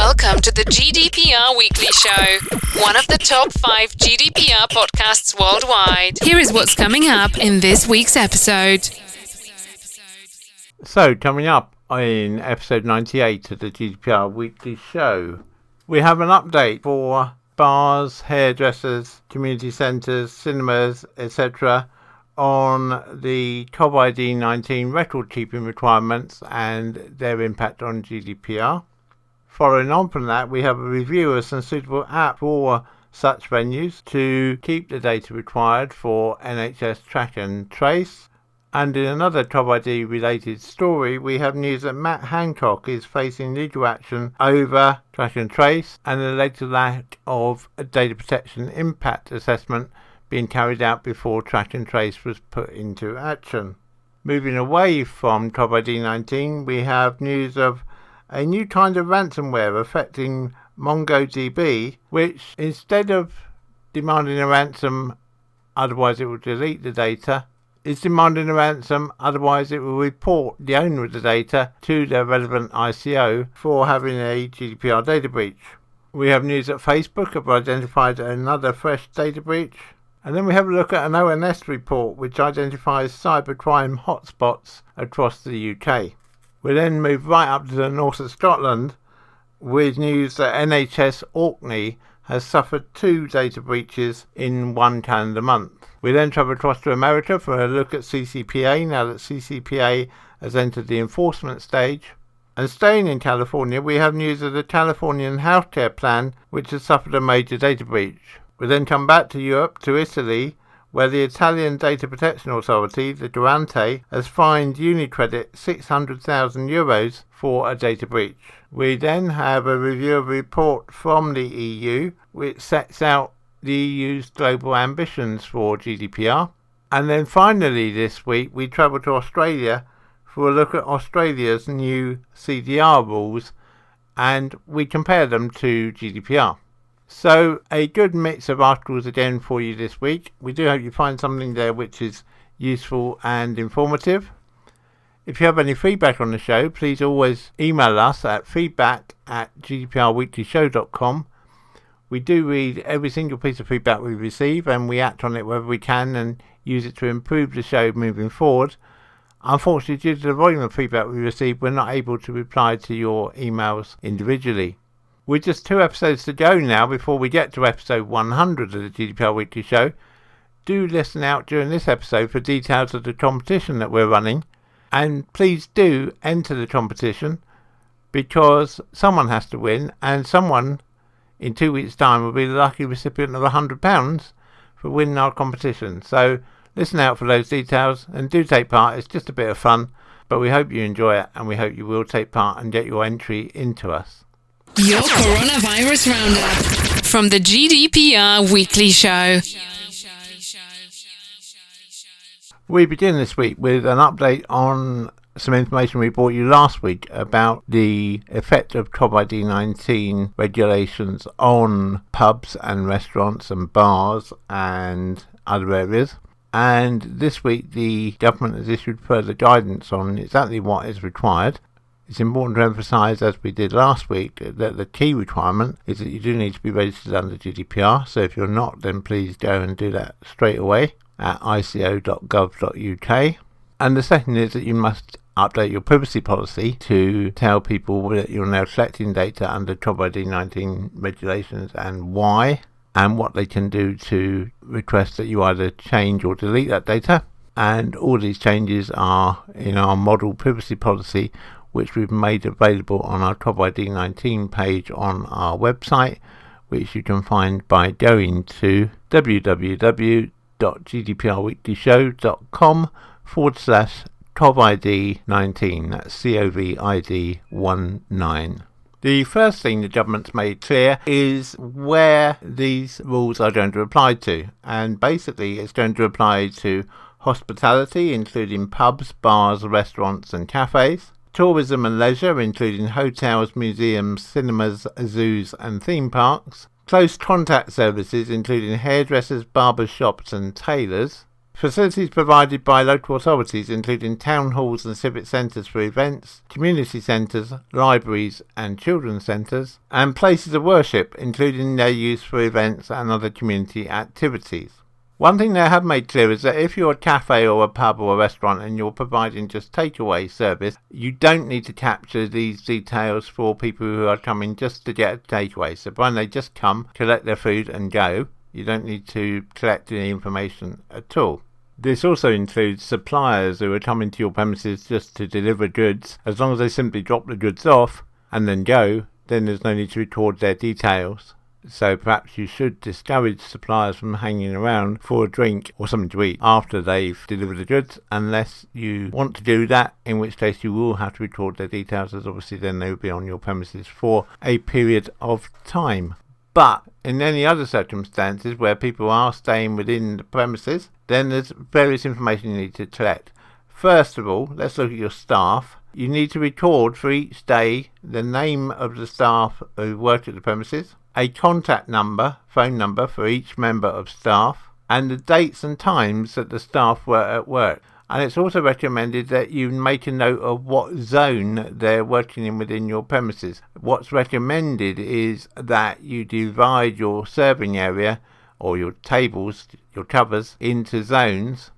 Welcome to the GDPR Weekly Show, one of the top 5 GDPR podcasts worldwide. Here is what's coming up in this week's episode. So, coming up in episode 98 of the GDPR Weekly Show, we have an update for bars, hairdressers, community centres, cinemas, etc. on the Covid19 record keeping requirements and their impact on GDPR. Following on from that, we have a review of some suitable apps for such venues to keep the data required for NHS Track and Trace. And in another Covid related story, we have news that Matt Hancock is facing legal action over Track and Trace and the alleged lack of a data protection impact assessment being carried out before Track and Trace was put into action. Moving away from Covid-19, we have news of a new kind of ransomware affecting MongoDB, which instead of demanding a ransom, otherwise it will delete the data, is demanding a ransom, otherwise it will report the owner of the data to the relevant ICO for having a GDPR data breach. We have news that Facebook have identified another fresh data breach. And then we have a look at an ONS report which identifies cybercrime hotspots across the UK. We then move right up to the north of Scotland with news that NHS Orkney has suffered 2 data breaches in one calendar month. We then travel across to America for a look at CCPA now that CCPA has entered the enforcement stage. And staying in California, we have news of the Californian healthcare plan which has suffered a major data breach. We then come back to Europe, to Italy, where the Italian Data Protection Authority, the Garante, has fined Unicredit €600,000 for a data breach. We then have a review of a report from the EU, which sets out the EU's global ambitions for GDPR. And then finally this week, we travel to Australia for a look at Australia's new CDR rules, and we compare them to GDPR. So, a good mix of articles again for you this week. We do hope you find something there which is useful and informative. If you have any feedback on the show, please always email us at feedback@gdprweeklyshow.com. We do read every single piece of feedback we receive and we act on it wherever we can and use it to improve the show moving forward. Unfortunately, due to the volume of feedback we receive, we're not able to reply to your emails individually. With just 2 episodes to go now before we get to episode 100 of the GDPR Weekly Show, do listen out during this episode for details of the competition that we're running, and please do enter the competition because someone has to win and someone in 2 weeks' time will be the lucky recipient of £100 for winning our competition. So listen out for those details and do take part. It's just a bit of fun, but we hope you enjoy it and we hope you will take part and get your entry into us. Your Coronavirus Roundup from the GDPR Weekly Show. We begin this week with an update on some information we brought you last week about the effect of Covid-19 regulations on pubs and restaurants and bars and other areas. And this week the government has issued further guidance on exactly what is required. It's important to emphasise, as we did last week, that the key requirement is that you do need to be registered under GDPR. So if you're not, then please go and do that straight away at ico.gov.uk. And the second is that you must update your privacy policy to tell people that you're now collecting data under Covid-19 regulations and why, and what they can do to request that you either change or delete that data. And all these changes are in our model privacy policy, which we've made available on our Covid-19 page on our website, which you can find by going to www.gdprweeklyshow.com/COVID-19. That's COVID-19. The first thing the government's made clear is where these rules are going to apply to. And basically it's going to apply to hospitality, including pubs, bars, restaurants and cafes. Tourism and leisure, including hotels, museums, cinemas, zoos and theme parks. Close contact services, including hairdressers, barber shops and tailors. Facilities provided by local authorities, including town halls and civic centres for events, community centres, libraries and children's centres, and places of worship, including their use for events and other community activities. One thing they have made clear is that if you're a cafe or a pub or a restaurant and you're providing just takeaway service, you don't need to capture these details for people who are coming just to get a takeaway. So when they just come, collect their food and go, you don't need to collect any information at all. This also includes suppliers who are coming to your premises just to deliver goods. As long as they simply drop the goods off and then go, then there's no need to record their details. So perhaps you should discourage suppliers from hanging around for a drink or something to eat after they've delivered the goods, unless you want to do that, in which case you will have to record their details, as obviously then they will be on your premises for a period of time. But in any other circumstances where people are staying within the premises, then there's various information you need to collect. First of all, let's look at your staff. You need to record for each day the name of the staff who work at the premises, a contact number, phone number for each member of staff, and the dates and times that the staff were at work. And it's also recommended that you make a note of what zone they're working in within your premises. What's recommended is that you divide your serving area or your tables, your covers, into zones,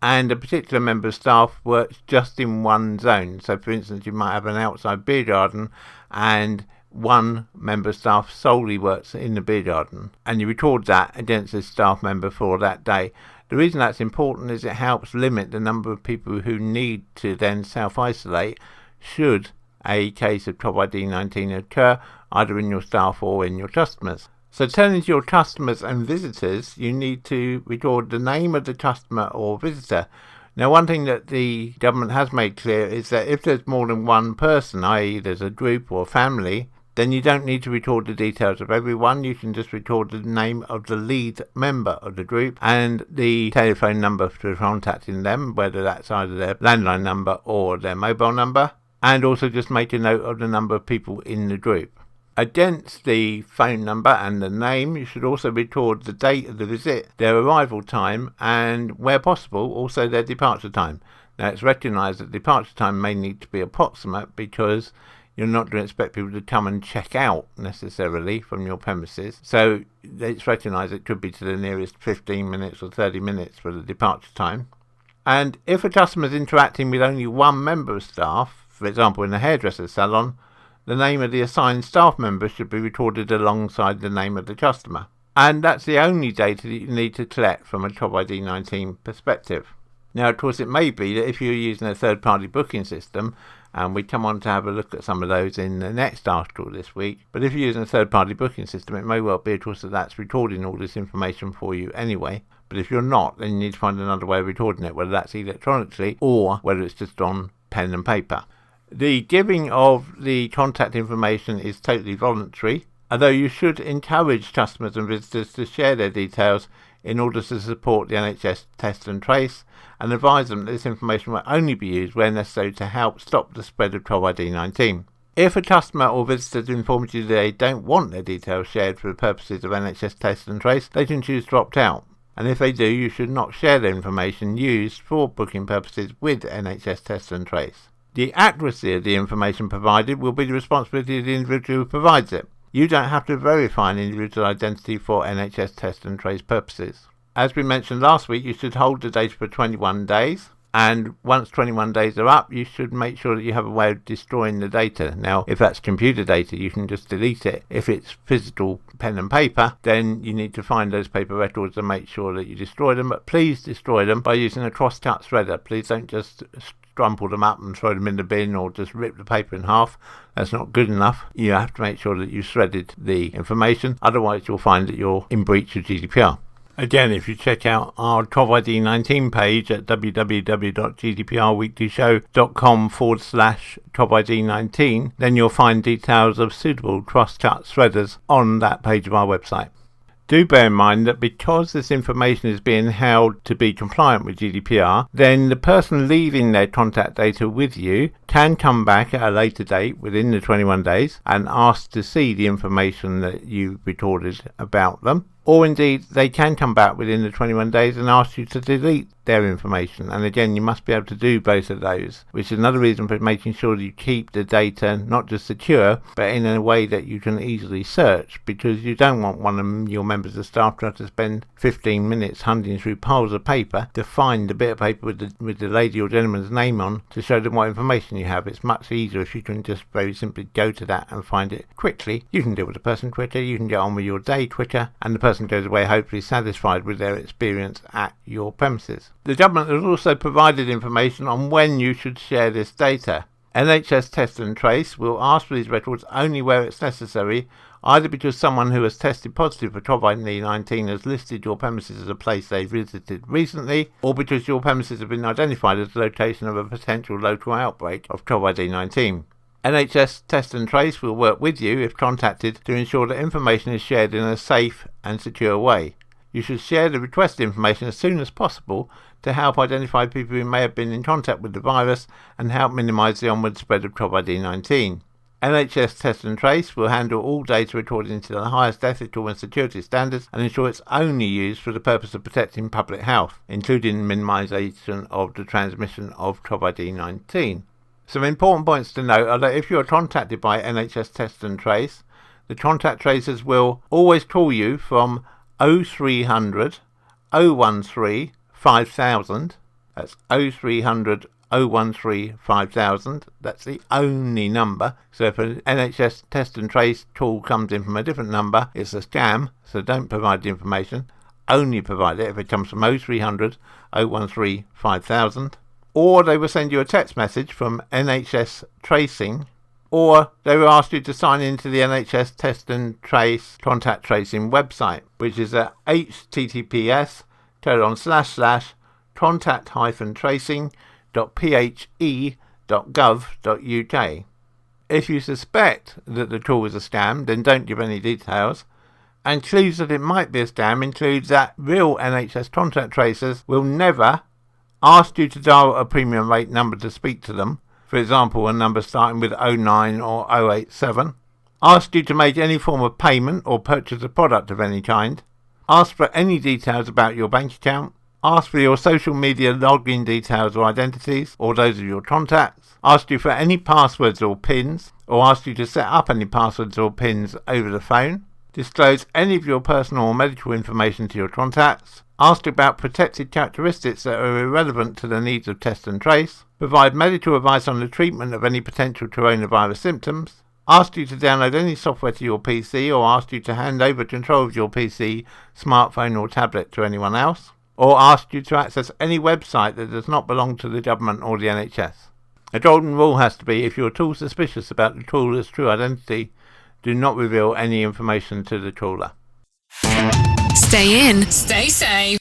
and a particular member of staff works just in one zone. So for instance, you might have an outside beer garden and one member of staff solely works in the beer garden, and you record that against a staff member for that day. The reason that's important is it helps limit the number of people who need to then self-isolate should a case of Covid19 occur, either in your staff or in your customers. So turning to your customers and visitors, you need to record the name of the customer or visitor. Now, one thing that the government has made clear is that if there's more than one person, i.e. there's a group or family, then you don't need to record the details of everyone. You can just record the name of the lead member of the group and the telephone number for contacting them, whether that's either their landline number or their mobile number, and also just make a note of the number of people in the group. Against the phone number and the name, you should also record the date of the visit, their arrival time, and where possible, also their departure time. Now, it's recognised that departure time may need to be approximate because you're not going to expect people to come and check out necessarily from your premises. So it's recognised it could be to the nearest 15 minutes or 30 minutes for the departure time. And if a customer is interacting with only one member of staff, for example in a hairdresser's salon, the name of the assigned staff member should be recorded alongside the name of the customer. And that's the only data that you need to collect from a Covid19 perspective. Now, of course, it may be that if you're using a third-party booking system, and we come on to have a look at some of those in the next article this week, but if you're using a third-party booking system, it may well be, of course, that that's recording all this information for you anyway. But if you're not, then you need to find another way of recording it, whether that's electronically or whether it's just on pen and paper. The giving of the contact information is totally voluntary, although you should encourage customers and visitors to share their details in order to support the NHS Test and Trace, and advise them that this information will only be used where necessary to help stop the spread of Covid19. If a customer or visitor informs you that they don't want their details shared for the purposes of NHS Test and Trace, they can choose to opt out. And if they do, you should not share the information used for booking purposes with NHS Test and Trace. The accuracy of the information provided will be the responsibility of the individual who provides it. You don't have to verify an individual identity for NHS Test and Trace purposes. As we mentioned last week, you should hold the data for 21 days, and once 21 days are up, you should make sure that you have a way of destroying the data. Now, if that's computer data, you can just delete it. If it's physical pen and paper, then you need to find those paper records and make sure that you destroy them, but please destroy them by using a cross-cut shredder. Please don't just crumple them up and throw them in the bin or just rip the paper in half. That's not good enough. You have to make sure that you shredded the information, otherwise you'll find that you're in breach of GDPR. Again, if you check out our Covid19 page at www.gdprweeklyshow.com/Covid19, then you'll find details of suitable cross-cut shredders on that page of our website. Do bear in mind that because this information is being held to be compliant with GDPR, then the person leaving their contact data with you can come back at a later date within the 21 days and ask to see the information that you recorded about them. Or indeed, they can come back within the 21 days and ask you to delete their information. And again, you must be able to do both of those, which is another reason for making sure that you keep the data not just secure, but in a way that you can easily search, because you don't want one of your members of staff to have to spend 15 minutes hunting through piles of paper to find a bit of paper with the lady or gentleman's name on to show them what information you have. It's much easier if you can just very simply go to that and find it quickly. You can deal with the person quicker, you can get on with your day quicker, and the person goes away hopefully satisfied with their experience at your premises. The government has also provided information on when you should share this data. NHS Test and Trace will ask for these records only where it's necessary, either because someone who has tested positive for Covid19 has listed your premises as a place they visited recently, or because your premises have been identified as the location of a potential local outbreak of Covid19. NHS Test and Trace will work with you if contacted to ensure that information is shared in a safe and secure way. You should share the requested information as soon as possible to help identify people who may have been in contact with the virus and help minimise the onward spread of Covid-19. NHS Test and Trace will handle all data according to the highest ethical and security standards and ensure it's only used for the purpose of protecting public health, including minimisation of the transmission of Covid-19. Some important points to note are that if you are contacted by NHS Test and Trace, the contact tracers will always call you from 0300 013 5000. That's 0300 013 5000. That's the only number. So if an NHS Test and Trace call comes in from a different number, it's a scam, so don't provide the information. Only provide it if it comes from 0300 013 5000. Or they will send you a text message from NHS Tracing, or they will ask you to sign into the NHS Test and Trace contact tracing website, which is at https://contact-tracing.phe.gov.uk. If you suspect that the call is a scam, then don't give any details. And clues that it might be a scam includes that real NHS contact tracers will never ask you to dial a premium rate number to speak to them, for example a number starting with 09 or 087, ask you to make any form of payment or purchase a product of any kind, ask for any details about your bank account, ask for your social media login details or identities, or those of your contacts, ask you for any passwords or PINs, or ask you to set up any passwords or PINs over the phone, disclose any of your personal or medical information to your contacts, ask about protected characteristics that are irrelevant to the needs of Test and Trace, provide medical advice on the treatment of any potential coronavirus symptoms, ask you to download any software to your PC, or ask you to hand over control of your PC, smartphone or tablet to anyone else, or ask you to access any website that does not belong to the government or the NHS. A golden rule has to be, if you are at all suspicious about the caller's true identity, do not reveal any information to the caller. Stay in, stay safe.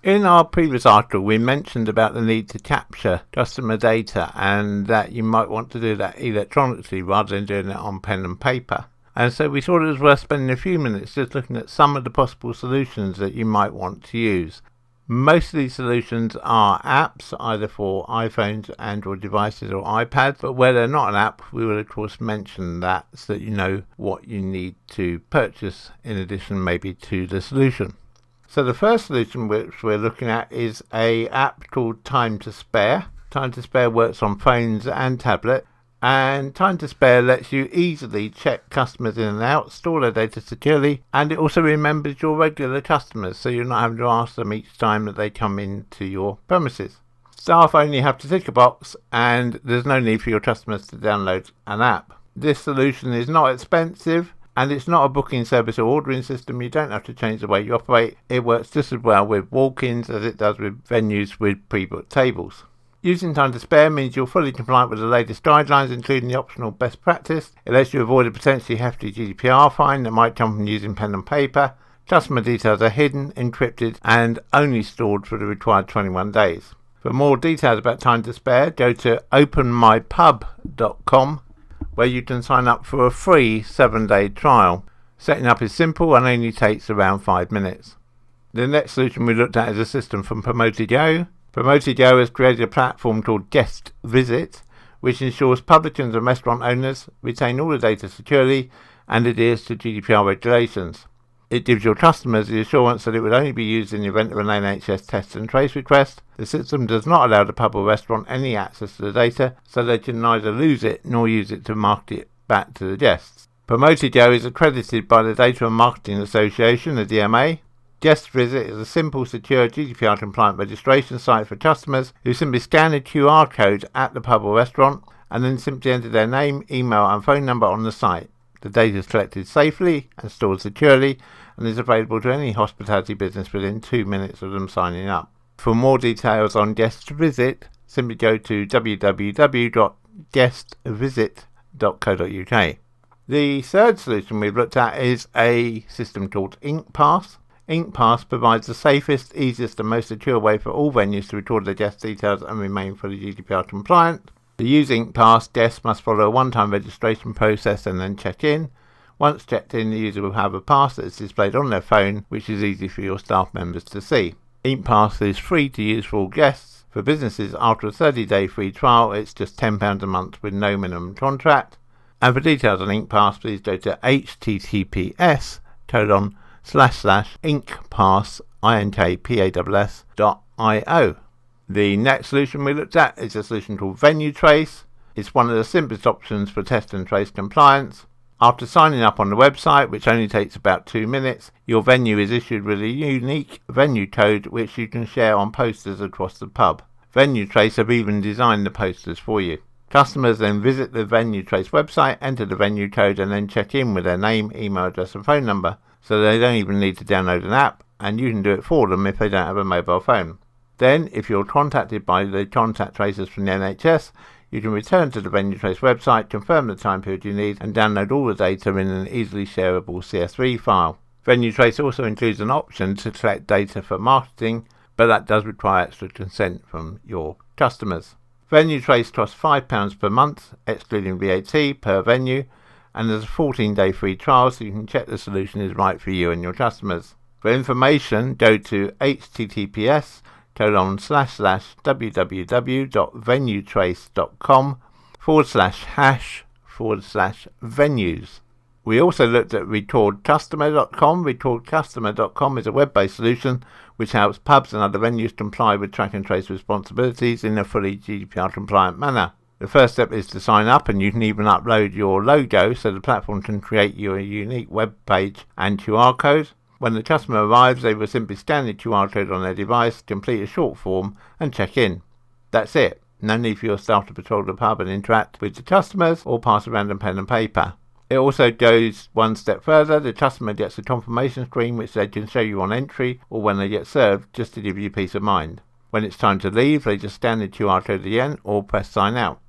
In our previous article, we mentioned about the need to capture customer data and that you might want to do that electronically rather than doing it on pen and paper. And so we thought it was worth spending a few minutes just looking at some of the possible solutions that you might want to use. Most of these solutions are apps, either for iPhones, Android devices or iPads, but where they're not an app, we will of course mention that so that you know what you need to purchase in addition maybe to the solution. So the first solution which we're looking at is an app called Time to Spare. Time to Spare works on phones and tablet, and Time to Spare lets you easily check customers in and out, store their data securely, and it also remembers your regular customers, so you're not having to ask them each time that they come into your premises. Staff only have to tick a box, and there's no need for your customers to download an app. This solution is not expensive, and it's not a booking service or ordering system. You don't have to change the way you operate. It works just as well with walk-ins as it does with venues with pre-booked tables. Using Time to Spare means you're fully compliant with the latest guidelines, including the optional best practice. It lets you avoid a potentially hefty GDPR fine that might come from using pen and paper. Customer details are hidden, encrypted, and only stored for the required 21 days. For more details about Time to Spare, go to openmypub.com, where you can sign up for a free 7-day trial. Setting up is simple and only takes around 5 minutes. The next solution we looked at is a system from Promoted.io. Promoted.io has created a platform called Guest Visit, which ensures publicans and restaurant owners retain all the data securely and adheres to GDPR regulations. It gives your customers the assurance that it would only be used in the event of an NHS test and trace request. The system does not allow the pub or restaurant any access to the data, so they can neither lose it nor use it to market it back to the guests. Promotio is accredited by the Data and Marketing Association, the DMA. Guest Visit is a simple, secure, GDPR-compliant registration site for customers who simply scan a QR code at the pub or restaurant and then simply enter their name, email and phone number on the site. The data is collected safely and stored securely and is available to any hospitality business within 2 minutes of them signing up. For more details on Guest Visit, simply go to www.guestvisit.co.uk. The third solution we've looked at is a system called InkPass. InkPass provides the safest, easiest and most secure way for all venues to record their guest details and remain fully GDPR compliant. To use InkPass, guests must follow a one-time registration process and then check in. Once checked in, the user will have a pass that is displayed on their phone, which is easy for your staff members to see. InkPass is free to use for all guests. For businesses, after a 30-day free trial, it's just £10 a month with no minimum contract. And for details on InkPass, please go to https://inkpass.io. The next solution we looked at is a solution called Venue Trace. It's one of the simplest options for test and trace compliance. After signing up on the website, which only takes about 2 minutes, your venue is issued with a unique venue code which you can share on posters across the pub. Venue Trace have even designed the posters for you. Customers then visit the Venue Trace website, enter the venue code and then check in with their name, email address and phone number, so they don't even need to download an app, and you can do it for them if they don't have a mobile phone. Then, if you're contacted by the contact tracers from the NHS, you can return to the Venue Trace website, confirm the time period you need and download all the data in an easily shareable CSV file. Venue Trace also includes an option to collect data for marketing, but that does require extra consent from your customers. Venue Trace costs £5 per month, excluding VAT, per venue, and there's a 14-day free trial so you can check the solution is right for you and your customers. For information, go to https://www.venuetrace.com/hash/venues. We also looked at recordcustomer.com. Recordcustomer.com is a web-based solution which helps pubs and other venues comply with track and trace responsibilities in a fully GDPR compliant manner. The first step is to sign up, and you can even upload your logo so the platform can create you a unique web page and QR code. When the customer arrives, they will simply scan the QR code on their device, complete a short form and check in. That's it. No need for your staff to patrol the pub and interact with the customers or pass around a pen and paper. It also goes one step further. The customer gets a confirmation screen which they can show you on entry or when they get served, just to give you peace of mind. When it's time to leave, they just scan the QR code again or press sign out.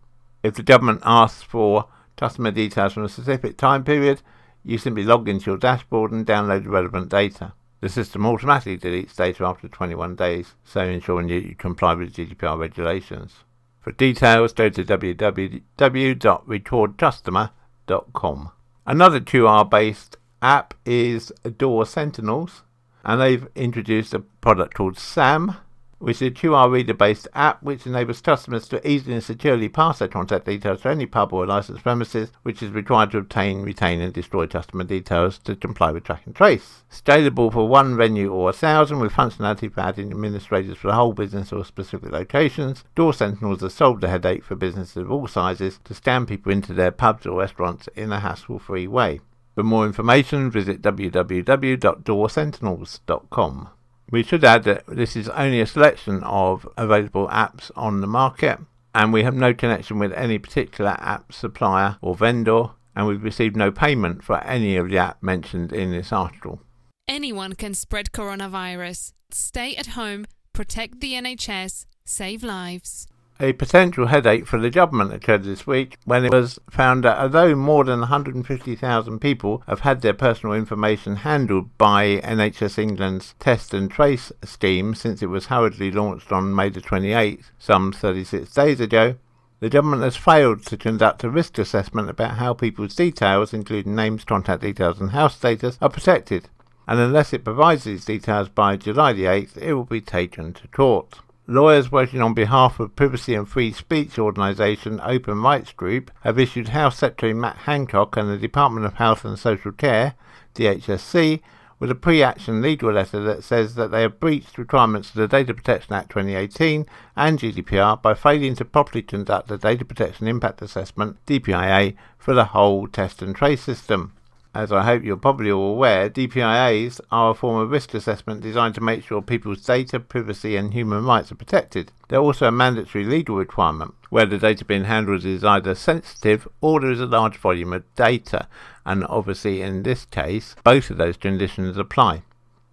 If the government asks for customer details from a specific time period, you simply log into your dashboard and download the relevant data. The system automatically deletes data after 21 days, so ensuring you comply with GDPR regulations. For details, go to www.recordcustomer.com. Another QR-based app is Door Sentinels, and they've introduced a product called SAM, which is a QR reader-based app which enables customers to easily and securely pass their contact details to any pub or licensed premises which is required to obtain, retain and destroy customer details to comply with track and trace. Scalable for one venue or 1,000 with functionality for adding administrators for the whole business or specific locations. Door Sentinels has solved the headache for businesses of all sizes to scan people into their pubs or restaurants in a hassle-free way. For more information, visit www.doorsentinels.com. We should add that this is only a selection of available apps on the market, and we have no connection with any particular app supplier or vendor, and we've received no payment for any of the app mentioned in this article. Anyone can spread coronavirus. Stay at home, protect the NHS, save lives. A potential headache for the government occurred this week when it was found that although more than 150,000 people have had their personal information handled by NHS England's Test and Trace scheme since it was hurriedly launched on May the 28th, some 36 days ago, the government has failed to conduct a risk assessment about how people's details, including names, contact details and house status, are protected, and unless it provides these details by July the 8th, it will be taken to court. Lawyers working on behalf of privacy and free speech organisation Open Rights Group have issued Health Secretary Matt Hancock and the Department of Health and Social Care, DHSC, with a pre-action legal letter that says that they have breached requirements of the Data Protection Act 2018 and GDPR by failing to properly conduct a Data Protection Impact Assessment, DPIA, for the whole test and trace system. As I hope you're probably all aware, DPIAs are a form of risk assessment designed to make sure people's data, privacy and human rights are protected. They're also a mandatory legal requirement, where the data being handled is either sensitive or there is a large volume of data, and obviously in this case, both of those conditions apply.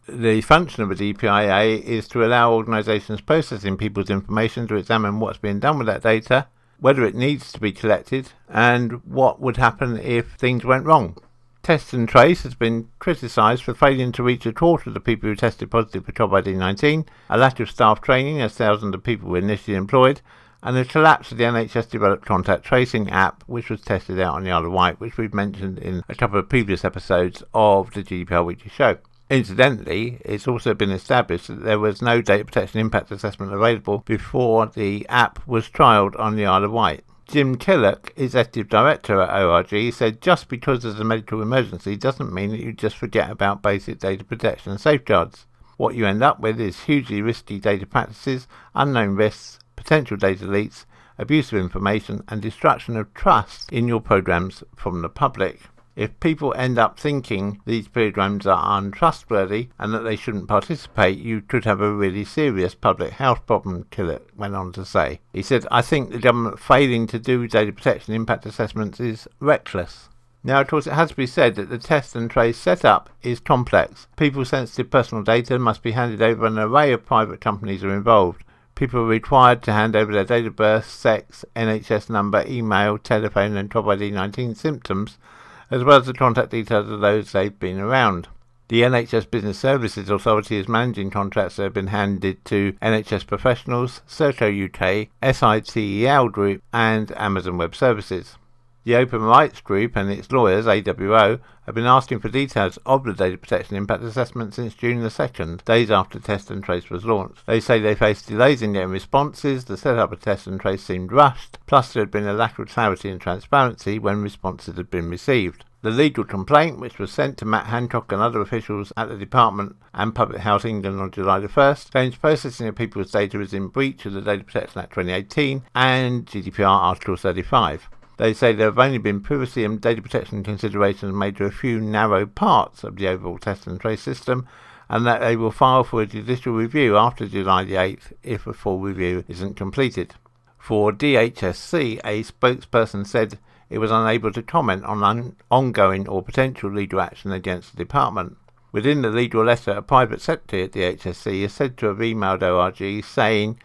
The function of a DPIA is to allow organisations processing people's information to examine what's being done with that data, whether it needs to be collected, and what would happen if things went wrong. Test and Trace has been criticised for failing to reach a quarter of the people who tested positive for Covid19, a lack of staff training as thousands of people were initially employed, and the collapse of the NHS developed contact tracing app, which was tested out on the Isle of Wight, which we've mentioned in a couple of previous episodes of the GDPR Weekly Show. Incidentally, it's also been established that there was no data protection impact assessment available before the app was trialled on the Isle of Wight. Jim Killock, Executive Director at ORG, said just because there's a medical emergency doesn't mean that you just forget about basic data protection and safeguards. What you end up with is hugely risky data practices, unknown risks, potential data leaks, abuse of information and destruction of trust in your programs from the public. If people end up thinking these programs are untrustworthy and that they shouldn't participate, you could have a really serious public health problem, Killick went on to say. He said, I think the government failing to do data protection impact assessments is reckless. Now, of course, it has to be said that the test and trace setup is complex. People's sensitive personal data must be handed over, and an array of private companies are involved. People are required to hand over their date of birth, sex, NHS number, email, telephone and Covid19 symptoms, as well as the contact details of those they've been around. The NHS Business Services Authority is managing contracts that have been handed to NHS Professionals, Serco UK, SITEL Group and Amazon Web Services. The Open Rights Group and its lawyers, AWO, have been asking for details of the data protection impact assessment since June the 2nd, days after Test and Trace was launched. They say they faced delays in getting responses, the setup of Test and Trace seemed rushed, plus there had been a lack of clarity and transparency when responses had been received. The legal complaint, which was sent to Matt Hancock and other officials at the Department and Public Health England on July the 1st, claims processing of people's data is in breach of the Data Protection Act 2018 and GDPR Article 35. They say there have only been privacy and data protection considerations made to a few narrow parts of the overall test and trace system, and that they will file for a judicial review after July the 8th if a full review isn't completed. For DHSC, a spokesperson said it was unable to comment on ongoing or potential legal action against the department. Within the legal letter, a private secretary at DHSC is said to have emailed ORG saying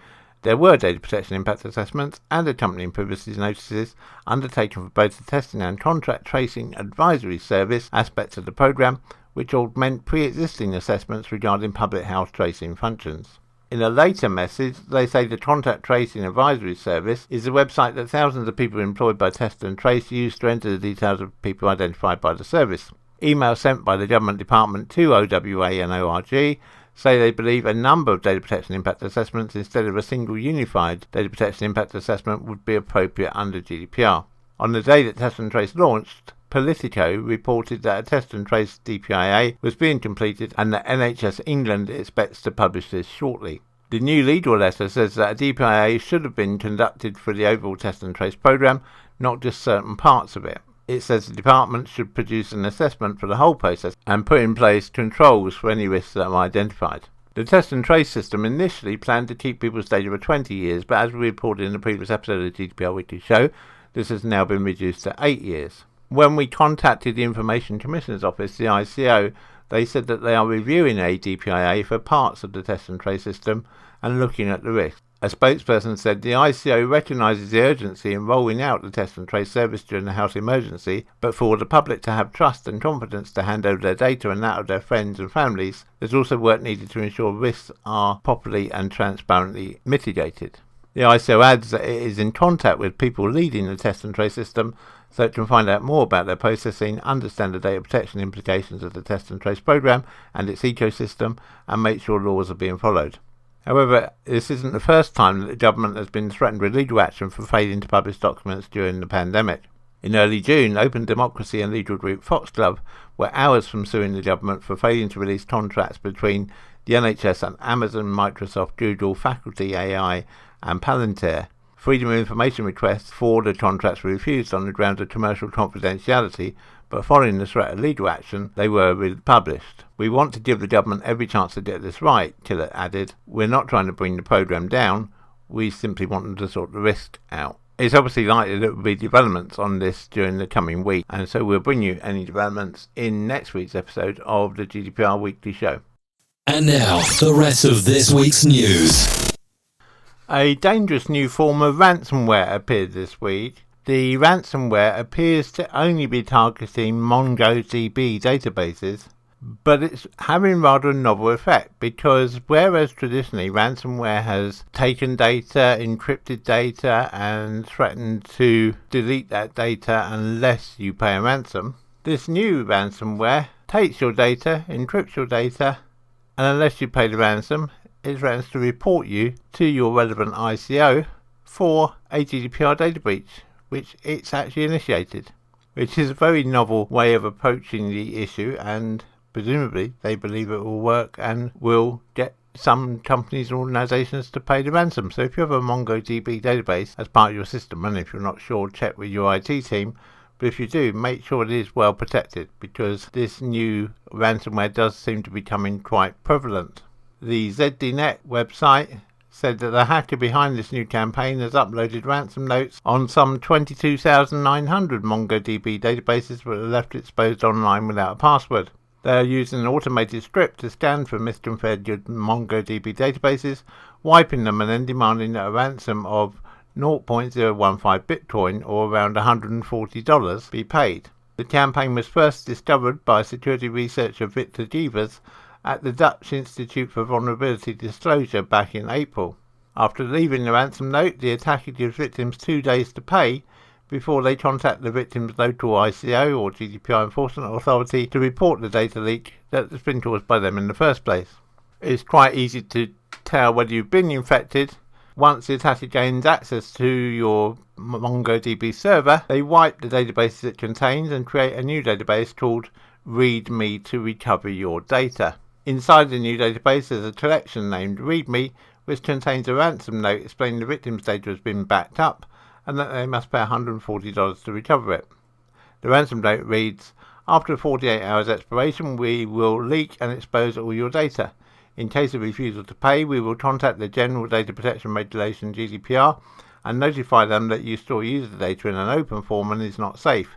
there were data protection impact assessments and accompanying privacy notices undertaken for both the testing and contract tracing advisory service aspects of the programme, which augment pre-existing assessments regarding public health tracing functions. In a later message, they say the Contact Tracing Advisory Service is a website that thousands of people employed by Test and Trace use to enter the details of people identified by the service. Emails sent by the Government Department to OWA and ORG say they believe a number of data protection impact assessments instead of a single unified data protection impact assessment would be appropriate under GDPR. On the day that Test and Trace launched, Politico reported that a Test and Trace DPIA was being completed and that NHS England expects to publish this shortly. The new legal letter says that a DPIA should have been conducted for the overall Test and Trace programme, not just certain parts of it. It says the department should produce an assessment for the whole process and put in place controls for any risks that are identified. The Test and Trace system initially planned to keep people's data for 20 years, but as we reported in the previous episode of the GDPR Weekly Show, this has now been reduced to 8 years. When we contacted the Information Commissioner's Office, the ICO, they said that they are reviewing a DPIA for parts of the Test and Trace system and looking at the risks. A spokesperson said the ICO recognises the urgency in rolling out the Test and Trace service during the health emergency, but for the public to have trust and confidence to hand over their data and that of their friends and families, there's also work needed to ensure risks are properly and transparently mitigated. The ICO adds that it is in contact with people leading the Test and Trace system so it can find out more about their processing, understand the data protection implications of the Test and Trace programme and its ecosystem, and make sure laws are being followed. However, this isn't the first time that the government has been threatened with legal action for failing to publish documents during the pandemic. In early June, Open Democracy and legal group Foxglove were hours from suing the government for failing to release contracts between the NHS and Amazon, Microsoft, Google, Faculty AI and Palantir. Freedom of information requests for the contracts were refused on the grounds of commercial confidentiality, but following the threat of legal action, they were published. We want to give the government every chance to get this right, Tillett added. We're not trying to bring the programme down, we simply want them to sort the risk out. It's obviously likely there will be developments on this during the coming week, and so we'll bring you any developments in next week's episode of the GDPR Weekly Show. And now, the rest of this week's news. A dangerous new form of ransomware appeared this week. The ransomware appears to only be targeting MongoDB databases, but it's having rather a novel effect, because whereas traditionally ransomware has taken data, encrypted data, and threatened to delete that data unless you pay a ransom, this new ransomware takes your data, encrypts your data, and unless you pay the ransom, it threatens to report you to your relevant ICO for a GDPR data breach, which it's actually initiated, which is a very novel way of approaching the issue, and presumably they believe it will work and will get some companies and organisations to pay the ransom. So if you have a MongoDB database as part of your system, and if you're not sure, check with your IT team, but if you do, make sure it is well protected, because this new ransomware does seem to be becoming quite prevalent. The ZDNet website said that the hacker behind this new campaign has uploaded ransom notes on some 22,900 MongoDB databases that are left exposed online without a password. They are using an automated script to scan for misconfigured MongoDB databases, wiping them and then demanding that a ransom of 0.015 Bitcoin, or around $140, be paid. The campaign was first discovered by security researcher Victor Gevers at the Dutch Institute for Vulnerability Disclosure back in April. After leaving the ransom note, the attacker gives victims 2 days to pay before they contact the victim's local ICO or GDPR enforcement authority to report the data leak that has been caused by them in the first place. It's quite easy to tell whether you've been infected. Once the attacker gains access to your MongoDB server, they wipe the databases it contains and create a new database called README to recover your data. Inside the new database there's a collection named README, which contains a ransom note explaining the victim's data has been backed up and that they must pay $140 to recover it. The ransom note reads, "After 48 hours expiration, we will leak and expose all your data. In case of refusal to pay, we will contact the General Data Protection Regulation GDPR and notify them that you store user data in an open form and is not safe.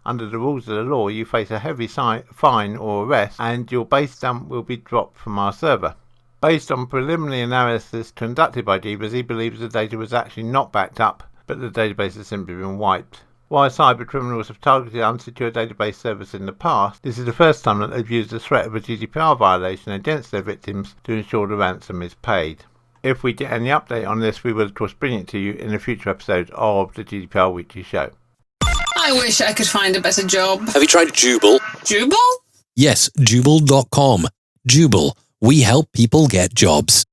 Under the rules of the law, you face a heavy fine or arrest, and your base dump will be dropped from our server." Based on preliminary analysis conducted by Gevers, he believes the data was actually not backed up, but the database has simply been wiped. While cyber criminals have targeted unsecure database servers in the past, this is the first time that they've used the threat of a GDPR violation against their victims to ensure the ransom is paid. If we get any update on this, we will of course bring it to you in a future episode of the GDPR Weekly Show. I wish I could find a better job. Have you tried Jubal? Jubal? Yes, Jubal.com. Jubal. We help people get jobs.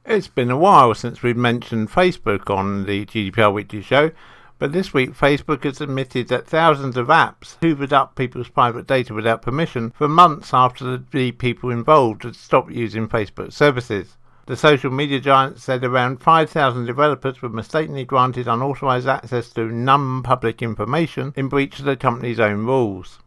It's been a while since we've mentioned Facebook on the GDPR Weekly Show, but this week Facebook has admitted that thousands of apps hoovered up people's private data without permission for months after the people involved had stopped using Facebook services. The social media giant said around 5,000 developers were mistakenly granted unauthorized access to non-public information in breach of the company's own rules.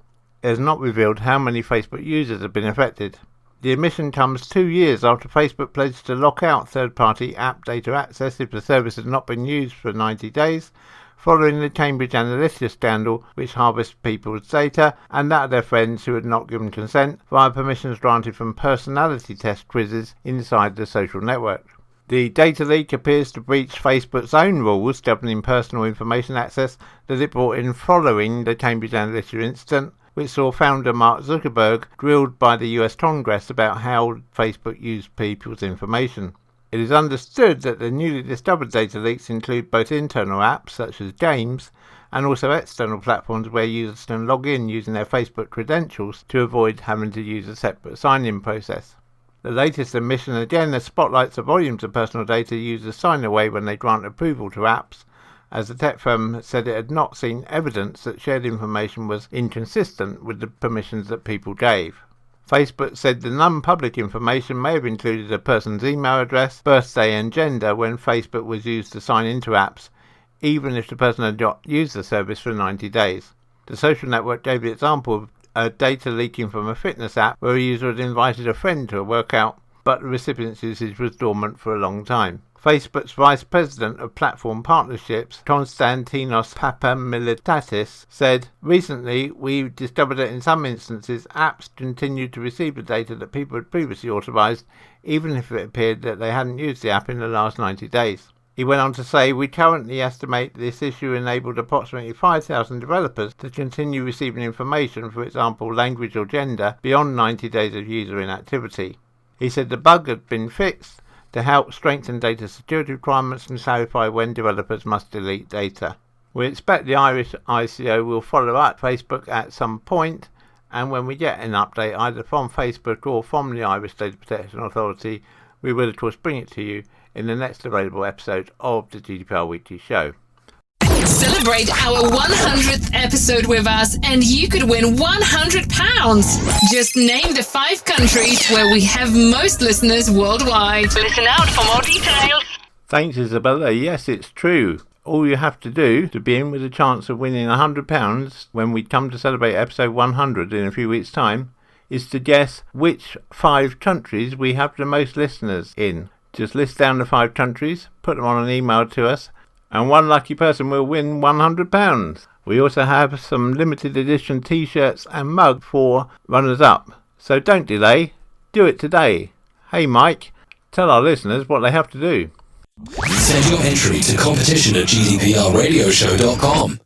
It has not revealed how many Facebook users have been affected. The admission comes 2 years after Facebook pledged to lock out third-party app data access if the service had not been used for 90 days, following the Cambridge Analytica scandal, which harvested people's data and that of their friends who had not given consent via permissions granted from personality test quizzes inside the social network. The data leak appears to breach Facebook's own rules governing personal information access that it brought in following the Cambridge Analytica incident, which saw founder Mark Zuckerberg grilled by the US Congress about how Facebook used people's information. It is understood that the newly discovered data leaks include both internal apps, such as games, and also external platforms where users can log in using their Facebook credentials to avoid having to use a separate sign-in process. The latest admission again spotlights the volumes of personal data users sign away when they grant approval to apps, as the tech firm said it had not seen evidence that shared information was inconsistent with the permissions that people gave. Facebook said the non-public information may have included a person's email address, birthday and gender when Facebook was used to sign into apps, even if the person had not used the service for 90 days. The social network gave the example of data leaking from a fitness app where a user had invited a friend to a workout, but the recipient's usage was dormant for a long time. Facebook's Vice President of Platform Partnerships, Konstantinos Papamilitatis, said, "Recently, we discovered that in some instances, apps continued to receive the data that people had previously authorized, even if it appeared that they hadn't used the app in the last 90 days. He went on to say, "We currently estimate this issue enabled approximately 5,000 developers to continue receiving information, for example, language or gender, beyond 90 days of user inactivity." He said the bug had been fixed to help strengthen data security requirements and clarify when developers must delete data. We expect the Irish ICO will follow up Facebook at some point, and when we get an update either from Facebook or from the Irish Data Protection Authority, we will of course bring it to you in the next available episode of the GDPR Weekly Show. Celebrate our 100th episode with us and you could win £100. Just name the 5 countries where we have most listeners worldwide. Listen out for more details. Thanks, Isabella. Yes, it's true. All you have to do to be in with a chance of winning £100 when we come to celebrate episode 100 in a few weeks' time is to guess which 5 countries we have the most listeners in. Just list down the 5 countries, put them on an email to us, and one lucky person will win £100. We also have some limited edition t-shirts and mug for runners-up. So don't delay, do it today. Hey Mike, tell our listeners what they have to do. Send your entry to competition@gdprradioshow.com.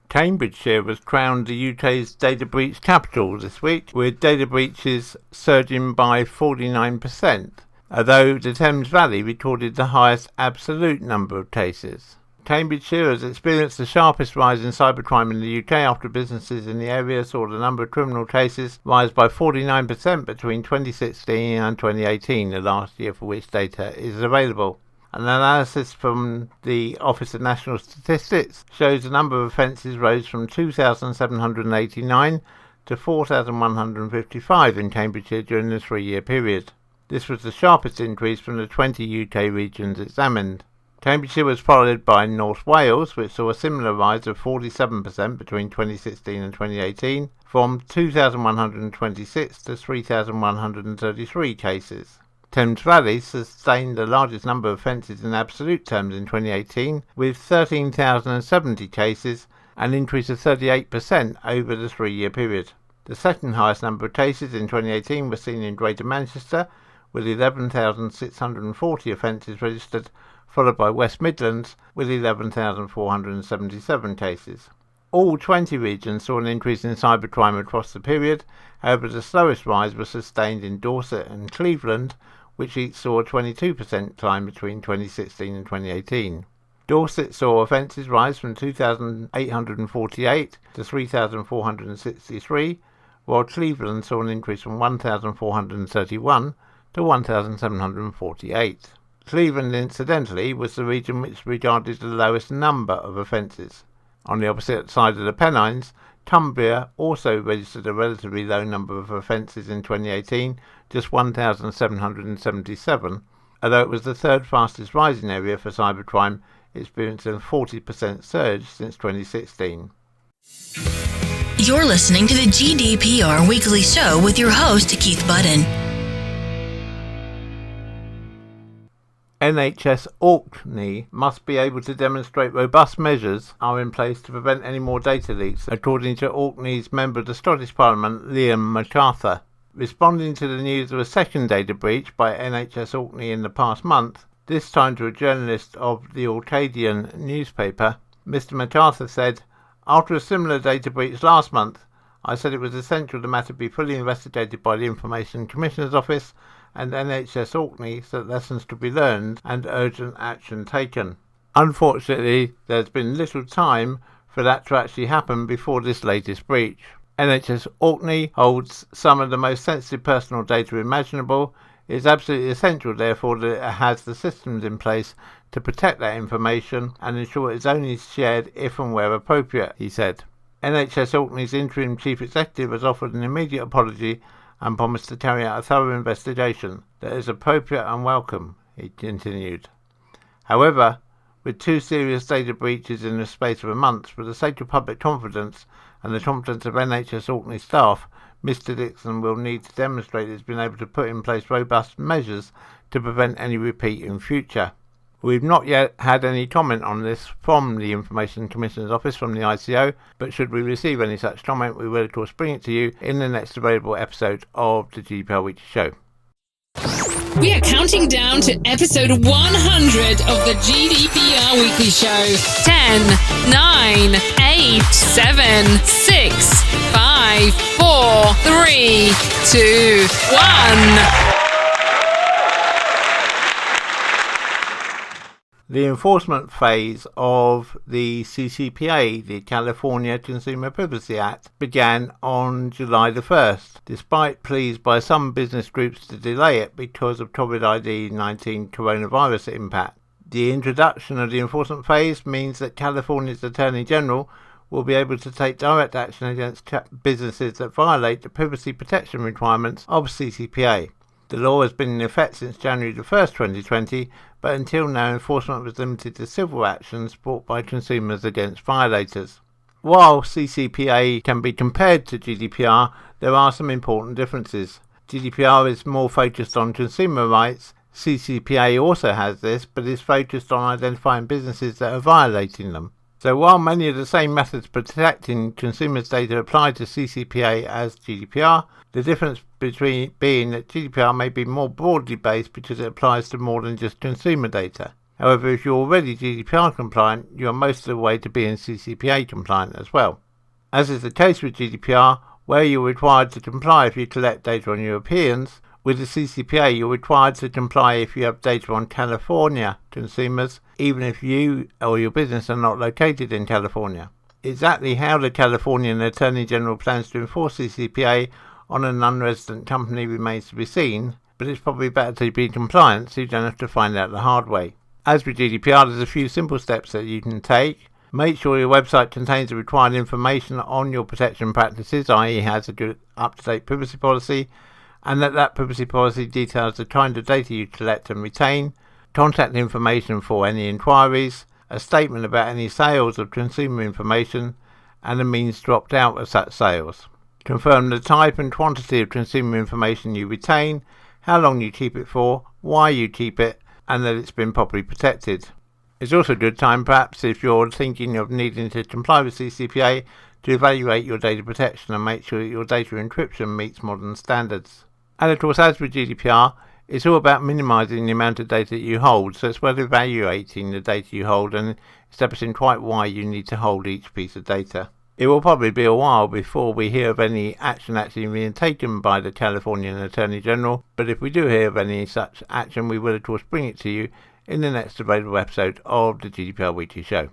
Cambridgeshire was crowned the UK's data breach capital this week, with data breaches surging by 49%. Although the Thames Valley recorded the highest absolute number of cases. Cambridgeshire has experienced the sharpest rise in cybercrime in the UK after businesses in the area saw the number of criminal cases rise by 49% between 2016 and 2018, the last year for which data is available. An analysis from the Office of National Statistics shows the number of offences rose from 2,789 to 4,155 in Cambridgeshire during the 3-year period. This was the sharpest increase from the 20 UK regions examined. Cambridgeshire was followed by North Wales, which saw a similar rise of 47% between 2016 and 2018, from 2,126 to 3,133 cases. Thames Valley sustained the largest number of offences in absolute terms in 2018, with 13,070 cases, an increase of 38% over the 3-year period. The second highest number of cases in 2018 was seen in Greater Manchester, with 11,640 offences registered, followed by West Midlands with 11,477 cases. All 20 regions saw an increase in cybercrime across the period, however the slowest rise was sustained in Dorset and Cleveland, which each saw a 22% climb between 2016 and 2018. Dorset saw offences rise from 2,848 to 3,463, while Cleveland saw an increase from 1,431 to 1,748. Cleveland, incidentally, was the region which regarded the lowest number of offences. On the opposite side of the Pennines, Cumbria also registered a relatively low number of offences in 2018, just 1,777, although it was the third fastest rising area for cybercrime, experiencing a 40% surge since 2016. You're listening to the GDPR Weekly Show with your host, Keith Budden. NHS Orkney must be able to demonstrate robust measures are in place to prevent any more data leaks, according to Orkney's member of the Scottish Parliament, Liam MacArthur. Responding to the news of a second data breach by NHS Orkney in the past month, this time to a journalist of the Orcadian newspaper, Mr MacArthur said, "After a similar data breach last month, I said it was essential the matter be fully investigated by the Information Commissioner's Office and NHS Orkney so that lessons could be learned and urgent action taken. Unfortunately, there's been little time for that to actually happen before this latest breach. NHS Orkney holds some of the most sensitive personal data imaginable, It is absolutely essential, therefore, that it has the systems in place to protect that information and ensure it is only shared if and where appropriate, he said. NHS Orkney's interim chief executive has offered an immediate apology and promised to carry out a thorough investigation that is appropriate and welcome, he continued. However, with 2 serious data breaches in the space of a month, for the sake of public confidence and the confidence of NHS Orkney staff, Mr Dixon will need to demonstrate he has been able to put in place robust measures to prevent any repeat in future. We've not yet had any comment on this from the Information Commissioner's Office, from the ICO, but should we receive any such comment, we will of course bring it to you in the next available episode of the GDPR Weekly Show. We are counting down to episode 100 of the GDPR Weekly Show. 10, 9, 8, 7, 6, 5, 4, 3, 2, 1. The enforcement phase of the CCPA, the California Consumer Privacy Act, began on July the 1st, despite pleas by some business groups to delay it because of Covid19 coronavirus impact. The introduction of the enforcement phase means that California's Attorney General will be able to take direct action against businesses that violate the privacy protection requirements of CCPA. The law has been in effect since January the 1st, 2020, but until now enforcement was limited to civil actions brought by consumers against violators. While CCPA can be compared to GDPR, there are some important differences. GDPR is more focused on consumer rights. CCPA also has this, but is focused on identifying businesses that are violating them. So while many of the same methods protecting consumers' data apply to CCPA as GDPR, the difference between being that GDPR may be more broadly based because it applies to more than just consumer data. However, if you're already GDPR compliant, you are most of the way to being CCPA compliant as well. As is the case with GDPR, where you're required to comply if you collect data on Europeans, with the CCPA you're required to comply if you have data on California consumers, even if you or your business are not located in California. Exactly how the Californian Attorney General plans to enforce CCPA on a non-resident company remains to be seen, but it's probably better to be compliant so you don't have to find out the hard way. As with GDPR, there's a few simple steps that you can take. Make sure your website contains the required information on your protection practices, i.e. has a good up-to-date privacy policy, and that privacy policy details the kind of data you collect and retain, contact information for any inquiries, a statement about any sales of consumer information, and the means to opt out of such sales. Confirm the type and quantity of consumer information you retain, how long you keep it for, why you keep it, and that it's been properly protected. It's also a good time, perhaps, if you're thinking of needing to comply with CCPA, to evaluate your data protection and make sure that your data encryption meets modern standards. And of course, as with GDPR, it's all about minimising the amount of data that you hold, so it's worth evaluating the data you hold and establishing quite why you need to hold each piece of data. It will probably be a while before we hear of any action actually being taken by the Californian Attorney General, but if we do hear of any such action, we will of course bring it to you in the next available episode of the GDPR Weekly Show.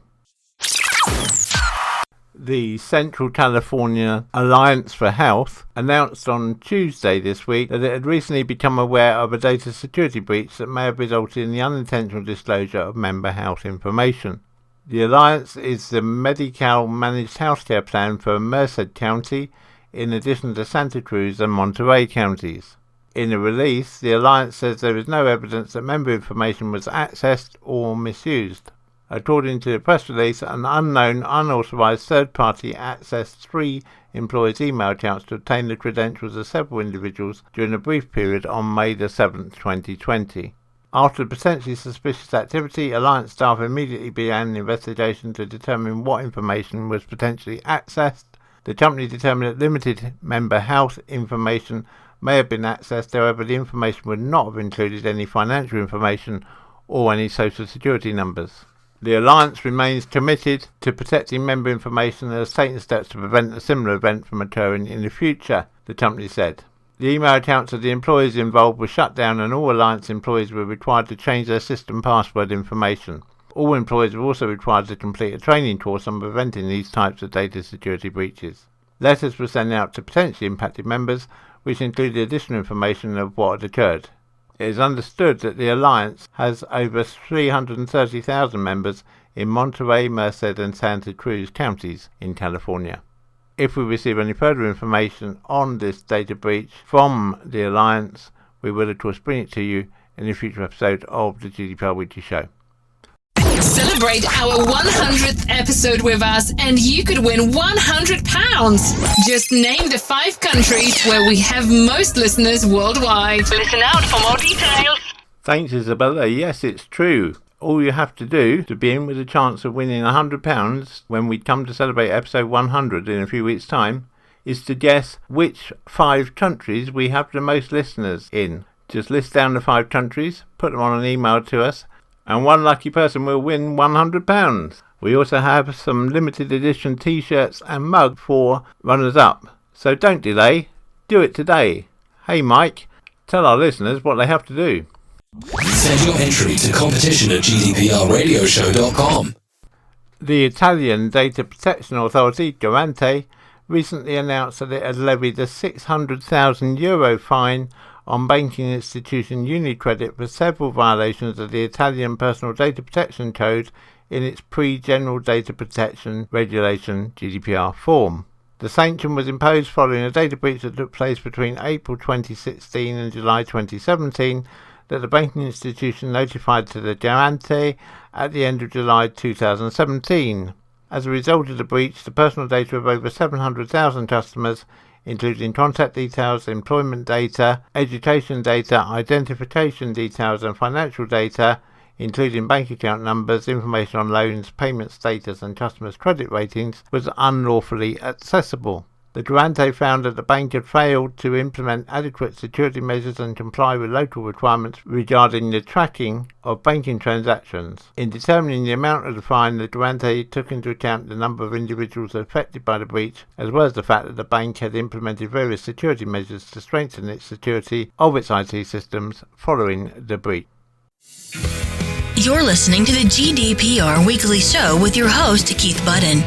The Central California Alliance for Health announced on Tuesday this week that it had recently become aware of a data security breach that may have resulted in the unintentional disclosure of member health information. The Alliance is the Medi-Cal Managed Healthcare Plan for Merced County, in addition to Santa Cruz and Monterey counties. In a release, the Alliance says there is no evidence that member information was accessed or misused. According to the press release, an unknown, unauthorized third party accessed 3 employees' email accounts to obtain the credentials of several individuals during a brief period on May the 7th, 2020. After the potentially suspicious activity, Alliance staff immediately began an investigation to determine what information was potentially accessed. The company determined that limited member health information may have been accessed, however the information would not have included any financial information or any social security numbers. The Alliance remains committed to protecting member information and has taken steps to prevent a similar event from occurring in the future, the company said. The email accounts of the employees involved were shut down and all Alliance employees were required to change their system password information. All employees were also required to complete a training course on preventing these types of data security breaches. Letters were sent out to potentially impacted members, which included additional information of what had occurred. It is understood that the Alliance has over 330,000 members in Monterey, Merced and Santa Cruz counties in California. If we receive any further information on this data breach from the Alliance, we will of course bring it to you in a future episode of the GDPR Weekly Show. Celebrate our 100th episode with us and you could win £100. Just name the 5 countries where we have most listeners worldwide. Listen out for more details. Thanks, Isabella. Yes, it's true. All you have to do to be in with a chance of winning £100 when we come to celebrate episode 100 in a few weeks' time is to guess which 5 countries we have the most listeners in. Just list down the 5 countries, put them on an email to us, and one lucky person will win £100. We also have some limited edition t-shirts and mug for runners-up. So don't delay, do it today. Hey Mike, tell our listeners what they have to do. Send your entry to competition@gdprradioshow.com. The Italian Data Protection Authority, Garante, recently announced that it had levied a €600,000 fine on banking institution Unicredit for several violations of the Italian Personal Data Protection Code in its pre-General Data Protection Regulation GDPR form. The sanction was imposed following a data breach that took place between April 2016 and July 2017 that the banking institution notified to the Garante at the end of July 2017. As a result of the breach, the personal data of over 700,000 customers, including contact details, employment data, education data, identification details and financial data, including bank account numbers, information on loans, payment status and customers' credit ratings, was unlawfully accessible. The Garante found that the bank had failed to implement adequate security measures and comply with local requirements regarding the tracking of banking transactions. In determining the amount of the fine, the Garante took into account the number of individuals affected by the breach, as well as the fact that the bank had implemented various security measures to strengthen its security of its IT systems following the breach. You're listening to the GDPR Weekly Show with your host, Keith Budden.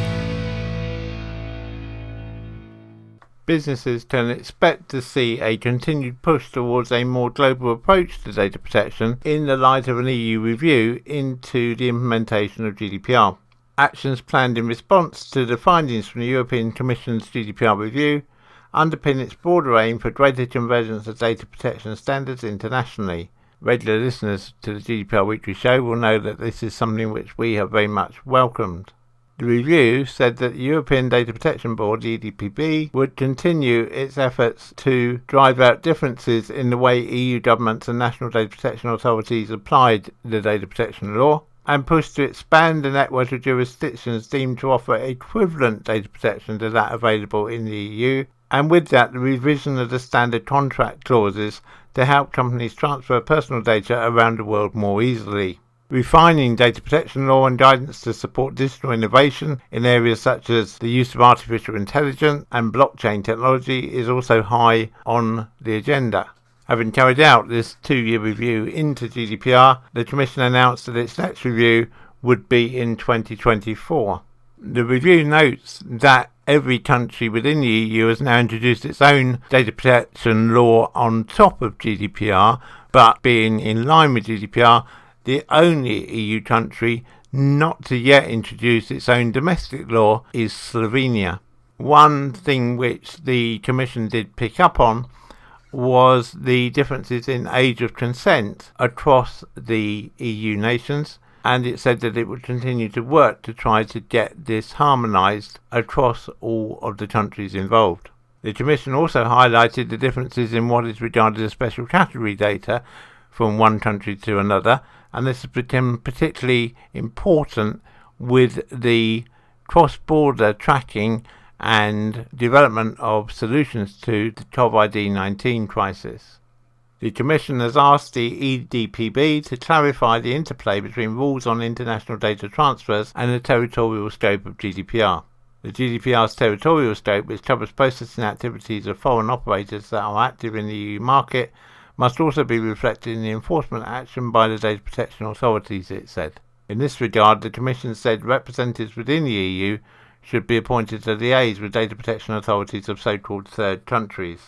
Businesses can expect to see a continued push towards a more global approach to data protection in the light of an EU review into the implementation of GDPR. Actions planned in response to the findings from the European Commission's GDPR review underpin its broader aim for greater convergence of data protection standards internationally. Regular listeners to the GDPR Weekly Show will know that this is something which we have very much welcomed. The review said that the European Data Protection Board, the EDPB, would continue its efforts to drive out differences in the way EU governments and national data protection authorities applied the data protection law, and push to expand the network of jurisdictions deemed to offer equivalent data protection to that available in the EU, and with that the revision of the standard contract clauses to help companies transfer personal data around the world more easily. Refining data protection law and guidance to support digital innovation in areas such as the use of artificial intelligence and blockchain technology is also high on the agenda. Having carried out this 2-year review into GDPR, the Commission announced that its next review would be in 2024. The review notes that every country within the EU has now introduced its own data protection law on top of GDPR, but being in line with GDPR, the only EU country not to yet introduce its own domestic law is Slovenia. One thing which the Commission did pick up on was the differences in age of consent across the EU nations, and it said that it would continue to work to try to get this harmonised across all of the countries involved. The Commission also highlighted the differences in what is regarded as special category data from one country to another, and this has become particularly important with the cross-border tracking and development of solutions to the Covid19 crisis. The Commission has asked the EDPB to clarify the interplay between rules on international data transfers and the territorial scope of GDPR. The GDPR's territorial scope, which covers processing activities of foreign operators that are active in the EU market, must also be reflected in the enforcement action by the data protection authorities, it said. In this regard, the Commission said representatives within the EU should be appointed to liaise with data protection authorities of so-called third countries.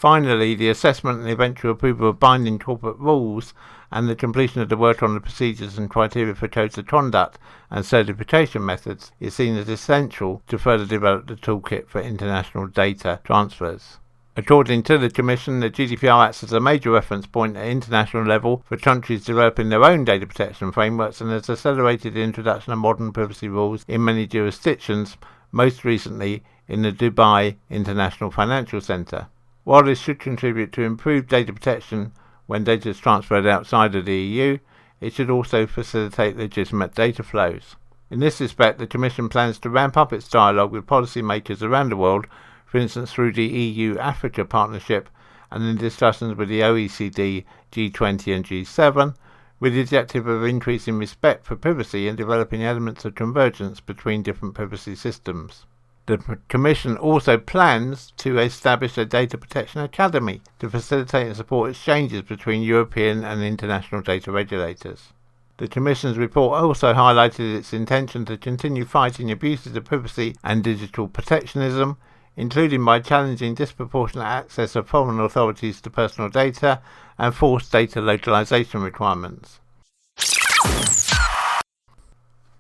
Finally, the assessment and eventual approval of binding corporate rules and the completion of the work on the procedures and criteria for codes of conduct and certification methods is seen as essential to further develop the toolkit for international data transfers. According to the Commission, the GDPR acts as a major reference point at international level for countries developing their own data protection frameworks and has accelerated the introduction of modern privacy rules in many jurisdictions, most recently in the Dubai International Financial Centre. While this should contribute to improved data protection when data is transferred outside of the EU, it should also facilitate legitimate data flows. In this respect, the Commission plans to ramp up its dialogue with policymakers around the world, for instance through the EU-Africa Partnership and in discussions with the OECD, G20 and G7, with the objective of increasing respect for privacy and developing elements of convergence between different privacy systems. The Commission also plans to establish a Data Protection Academy to facilitate and support exchanges between European and international data regulators. The Commission's report also highlighted its intention to continue fighting abuses of privacy and digital protectionism, including by challenging disproportionate access of foreign authorities to personal data and forced data localization requirements.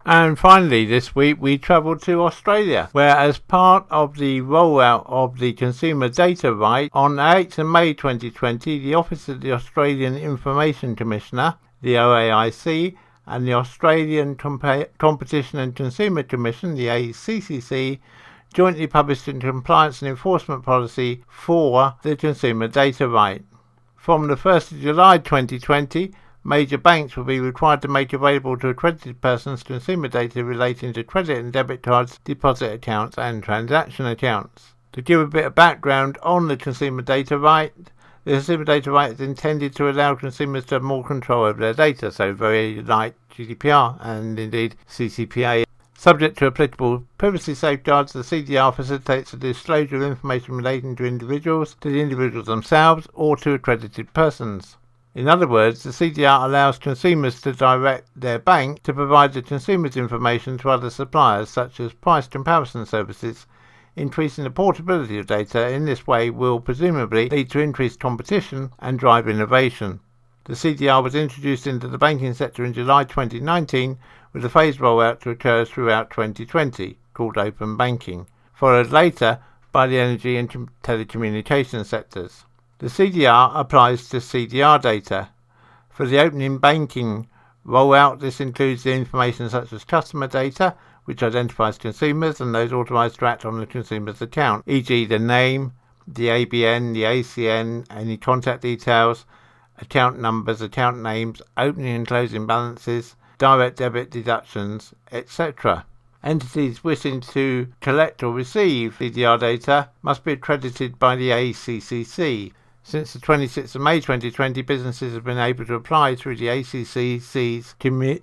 And finally, this week we travelled to Australia, where as part of the rollout of the Consumer Data Right, on 8th of May 2020, the Office of the Australian Information Commissioner, the OAIC, and the Australian Competition and Consumer Commission, the ACCC, jointly published a compliance and enforcement policy for the Consumer Data Right. From the 1st of July 2020, major banks will be required to make available to accredited persons consumer data relating to credit and debit cards, deposit accounts and transaction accounts. To give a bit of background on the Consumer Data Right, the Consumer Data Right is intended to allow consumers to have more control over their data, so very like GDPR and indeed CCPA. Subject to applicable privacy safeguards, the CDR facilitates the disclosure of information relating to individuals, to the individuals themselves, or to accredited persons. In other words, the CDR allows consumers to direct their bank to provide the consumer's information to other suppliers, such as price comparison services. Increasing the portability of data in this way will presumably lead to increased competition and drive innovation. The CDR was introduced into the banking sector in July 2019, with a phased rollout to occur throughout 2020, called Open Banking, followed later by the energy and telecommunications sectors. The CDR applies to CDR data. For the open banking rollout, this includes the information such as customer data, which identifies consumers and those authorised to act on the consumer's account, e.g. the name, the ABN, the ACN, any contact details, account numbers, account names, opening and closing balances, direct debit deductions, etc. Entities wishing to collect or receive CDR data must be accredited by the ACCC. Since the 26th of May 2020, businesses have been able to apply through the ACCC's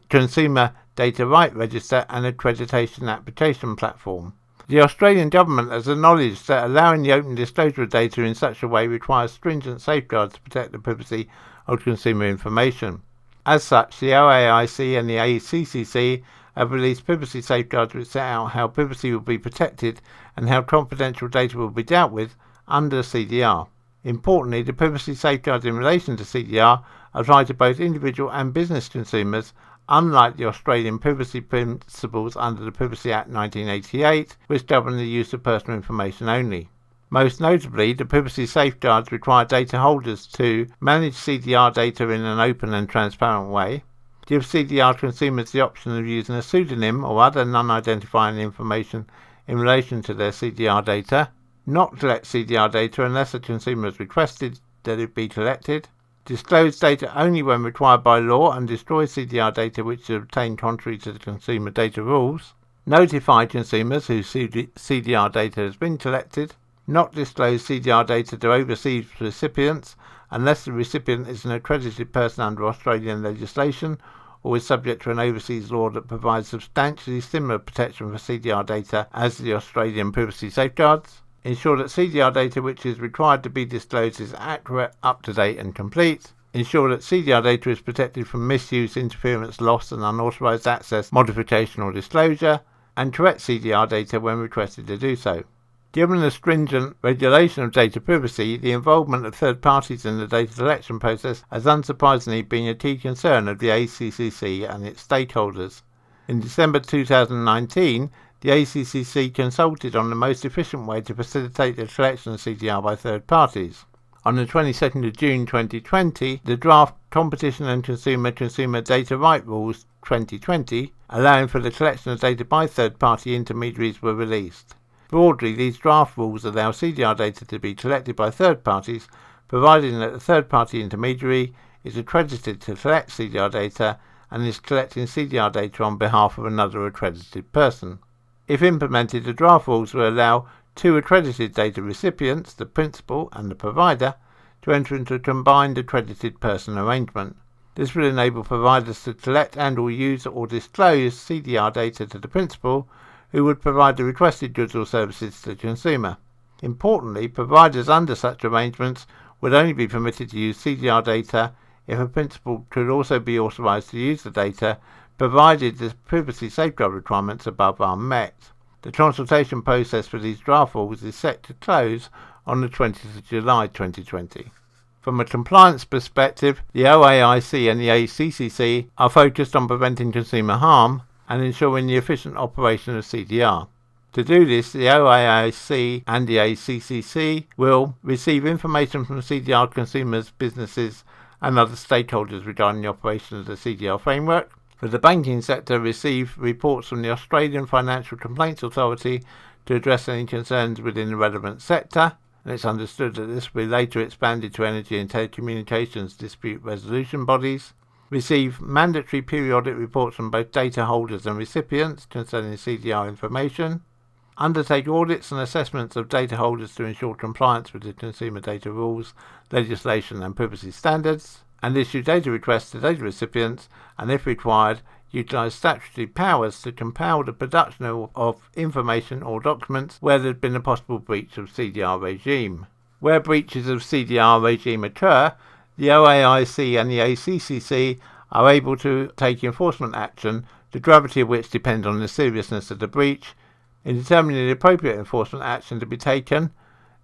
Consumer Data Right Register and Accreditation Application Platform. The Australian Government has acknowledged that allowing the open disclosure of data in such a way requires stringent safeguards to protect the privacy of consumer information. As such, the OAIC and the ACCC have released privacy safeguards which set out how privacy will be protected and how confidential data will be dealt with under CDR. Importantly, the privacy safeguards in relation to CDR apply to both individual and business consumers, unlike the Australian privacy principles under the Privacy Act 1988, which govern the use of personal information only. Most notably, the privacy safeguards require data holders to manage CDR data in an open and transparent way, give CDR consumers the option of using a pseudonym or other non-identifying information in relation to their CDR data, not collect CDR data unless a consumer has requested that it be collected, disclose data only when required by law and destroy CDR data which is obtained contrary to the consumer data rules, notify consumers whose CDR data has been collected, not disclose CDR data to overseas recipients unless the recipient is an accredited person under Australian legislation or is subject to an overseas law that provides substantially similar protection for CDR data as the Australian privacy safeguards. Ensure that CDR data which is required to be disclosed is accurate, up-to-date and complete. Ensure that CDR data is protected from misuse, interference, loss and unauthorised access, modification or disclosure. And correct CDR data when requested to do so. Given the stringent regulation of data privacy, the involvement of third parties in the data collection process has unsurprisingly been a key concern of the ACCC and its stakeholders. In December 2019, the ACCC consulted on the most efficient way to facilitate the collection of CDR by third parties. On the 22nd of June 2020, the draft Competition and Consumer Data Right Rules 2020, allowing for the collection of data by third-party intermediaries, were released. Broadly, these draft rules allow CDR data to be collected by third parties, providing that the third-party intermediary is accredited to collect CDR data and is collecting CDR data on behalf of another accredited person. If implemented, the draft rules will allow two accredited data recipients, the principal and the provider, to enter into a combined accredited person arrangement. This will enable providers to collect and/or use or disclose CDR data to the principal, who would provide the requested goods or services to the consumer. Importantly, providers under such arrangements would only be permitted to use CDR data if a principal could also be authorised to use the data, provided the privacy safeguard requirements above are met. The consultation process for these draft rules is set to close on the 20th of July 2020. From a compliance perspective, the OAIC and the ACCC are focused on preventing consumer harm and ensuring the efficient operation of CDR. To do this, the OAIC and the ACCC will receive information from CDR consumers, businesses and other stakeholders regarding the operation of the CDR framework. For the banking sector, receive reports from the Australian Financial Complaints Authority to address any concerns within the relevant sector, and it's understood that this will be later expanded to energy and telecommunications dispute resolution bodies. Receive mandatory periodic reports from both data holders and recipients concerning CDR information. Undertake audits and assessments of data holders to ensure compliance with the consumer data rules, legislation and privacy standards. And issue data requests to data recipients, and if required, utilise statutory powers to compel the production of information or documents where there has been a possible breach of CDR regime. Where breaches of CDR regime occur, the OAIC and the ACCC are able to take enforcement action, the gravity of which depends on the seriousness of the breach. In determining the appropriate enforcement action to be taken,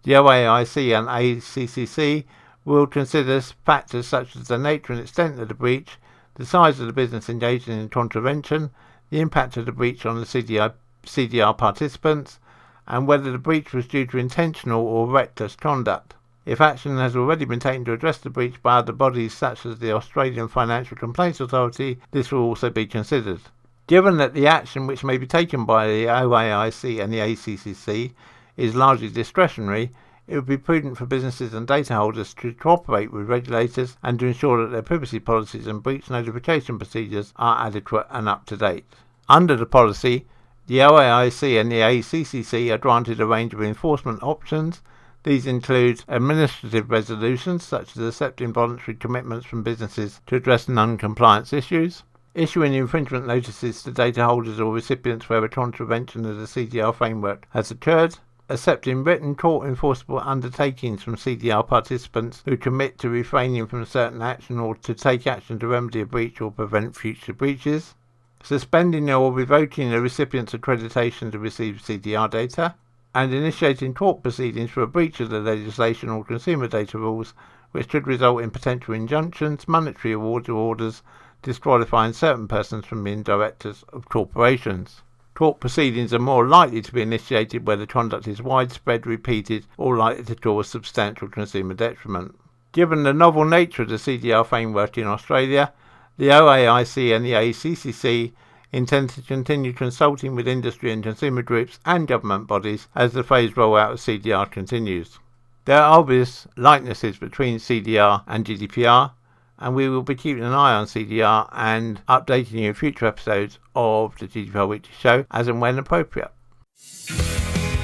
the OAIC and ACCC will consider factors such as the nature and extent of the breach, the size of the business engaged in contravention, the impact of the breach on the CDR participants, and whether the breach was due to intentional or reckless conduct. If action has already been taken to address the breach by other bodies such as the Australian Financial Complaints Authority, this will also be considered. Given that the action which may be taken by the OAIC and the ACCC is largely discretionary, it would be prudent for businesses and data holders to cooperate with regulators and to ensure that their privacy policies and breach notification procedures are adequate and up to date. Under the policy, the OAIC and the ACCC are granted a range of enforcement options. These include administrative resolutions, such as accepting voluntary commitments from businesses to address non-compliance issues, issuing infringement notices to data holders or recipients where a contravention of the CDR framework has occurred, accepting written court-enforceable undertakings from CDR participants who commit to refraining from certain action or to take action to remedy a breach or prevent future breaches, suspending or revoking a recipient's accreditation to receive CDR data, and initiating court proceedings for a breach of the legislation or consumer data rules which could result in potential injunctions, monetary awards or orders disqualifying certain persons from being directors of corporations. Court proceedings are more likely to be initiated where the conduct is widespread, repeated, or likely to cause substantial consumer detriment. Given the novel nature of the CDR framework in Australia, the OAIC and the ACCC intend to continue consulting with industry and consumer groups and government bodies as the phased rollout of CDR continues. There are obvious likenesses between CDR and GDPR, and we will be keeping an eye on CDR and updating you in future episodes of the GDPR Weekly Show as and when appropriate.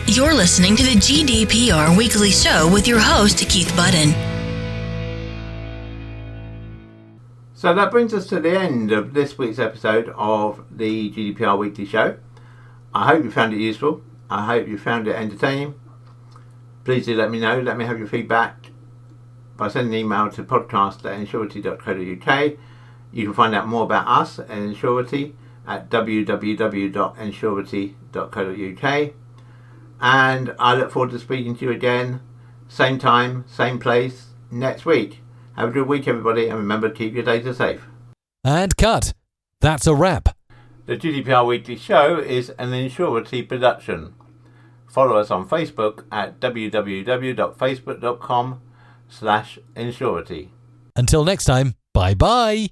You're listening to the GDPR Weekly Show with your host, Keith Budden. So that brings us to the end of this week's episode of the GDPR Weekly Show. I hope you found it useful. I hope you found it entertaining. Please do let me know. Let me have your feedback by sending an email to podcast@ensurety.co.uk. You can find out more about us at Ensurety at www.ensurety.co.uk. And I look forward to speaking to you again, same time, same place, next week. Have a good week, everybody, and remember to keep your data safe. And cut. That's a wrap. The GDPR Weekly Show is an Insurity production. Follow us on Facebook at www.facebook.com/Insurity. Until next time, bye-bye.